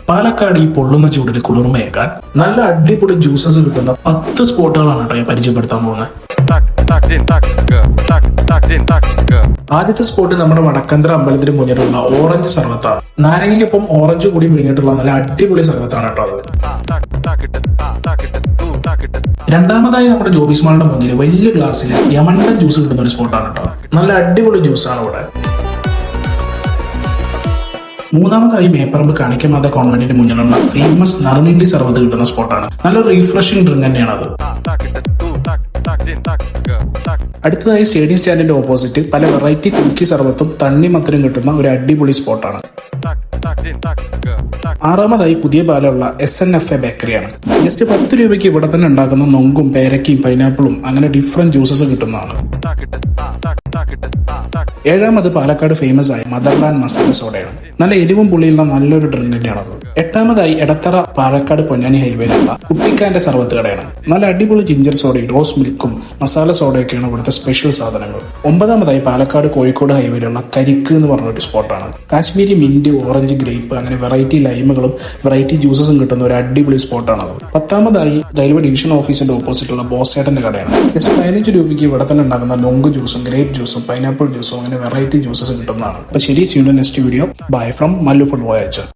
പാലക്കാട് ഈ പൊള്ളുന്ന ചൂടിന് കുളിർമയേക്കാൻ നല്ല അടിപൊളി ജ്യൂസസ് കിട്ടുന്ന 10 സ്പോട്ടുകളാണ് കേട്ടോ ഞാൻ പരിചയപ്പെടുത്താൻ പോകുന്നത്. ആദ്യത്തെ സ്പോട്ട് നമ്മുടെ വടക്കന്തര അമ്പലത്തിന് മുന്നിലുള്ള ഓറഞ്ച് സർവത്താണ്. നാരങ്ങയ്ക്കൊപ്പം ഓറഞ്ച് കൂടി പിഴിഞ്ഞിട്ടുള്ള നല്ല അടിപൊളി സർവത്താണ് കേട്ടോ അത്. രണ്ടാമതായി നമ്മുടെ ജോബിസ് മാളിന്റെ മുന്നിൽ വലിയ ഗ്ലാസ്സിൽ യമണ്ടൻ ജ്യൂസ് കിട്ടുന്ന ഒരു സ്പോട്ടാണ് കേട്ടോ. നല്ല അടിപൊളി ജ്യൂസാണ് ഇവിടെ. മൂന്നാമതായി മേപ്പറമ്പ് കാണിക്കമാത കോൺവെന്റിന് മുന്നിലുള്ള ഫേമസ് നറുനീണ്ടി സർവത്ത് കിട്ടുന്ന സ്പോട്ടാണ്. നല്ല റീഫ്രഷിംഗ് ഡ്രിങ്ക് തന്നെയാണ് അത്. അടുത്തതായി സ്റ്റേഡിയം സ്റ്റാൻഡിന്റെ ഓപ്പോസിറ്റ് പല വെറൈറ്റി കുൽക്കി സർവത്തും തണ്ണിമത്തനും കിട്ടുന്ന ഒരു അടിപൊളി സ്പോട്ടാണ്. ആറാമതായി പുതിയ പാലുള്ള SNFA ബേക്കറിയാണ്. ജസ്റ്റ് 10 രൂപയ്ക്ക് ഇവിടെ തന്നെ ഉണ്ടാക്കുന്ന നൊങ്കും പേരക്കയും പൈനാപ്പിളും അങ്ങനെ ഡിഫറെന്റ് ജ്യൂസസ് കിട്ടുന്നതാണ്. ഏഴാമത് പാലക്കാട് ഫേമസ് ആയ മദർലാൻഡ് മസാല സോഡയാണ്. നല്ല എരിവും പുളിയുള്ള നല്ലൊരു ഡ്രിങ്ക് തന്നെയാണത്. എട്ടാമതായി എടത്തറ പാലക്കാട് പൊന്നാനി ഹൈവേയിലുള്ള കുട്ടിക്കാന്റെ സർവത്ത് കടയാണ്. നല്ല അടിപൊളി ജിഞ്ചർ സോഡയും റോസ് മിൽക്കും മസാല സോഡയൊക്കെയാണ് ഇവിടുത്തെ സ്പെഷ്യൽ സാധനങ്ങൾ. ഒമ്പതാമതായി പാലക്കാട് കോഴിക്കോട് ഹൈവേയിലുള്ള കരിക്ക് എന്ന് പറഞ്ഞൊരു സ്പോട്ടാണ്. കാശ്മീരി മിന്റ്, ഓറഞ്ച്, ഗ്രേപ്പ് അങ്ങനെ വെറൈറ്റി ലൈമുകളും വെറൈറ്റി ജ്യൂസസും കിട്ടുന്ന ഒരു അടിപൊളി സ്പോട്ടാണത്. പത്താമതായി റെയിൽവേ ഡിവിഷൻ ഓഫീസിന്റെ ഓപ്പോസിറ്റുള്ള ബോസേട്ടന്റെ കടയാണ്. ജസ്റ്റ് 15 രൂപയ്ക്ക് ഇവിടെ തന്നെ ഉണ്ടാക്കുന്ന ലോങ് ജ്യൂസും ഗ്രേപ്പ് ജ്യൂസും പൈനാപ്പിൾ ജ്യൂസും അങ്ങനെ വെറൈറ്റി ജ്യൂസസ് കിട്ടുന്നതാണ്. അപ്പൊ ശരി, see you in next video. Bye from Mallu food Voyager.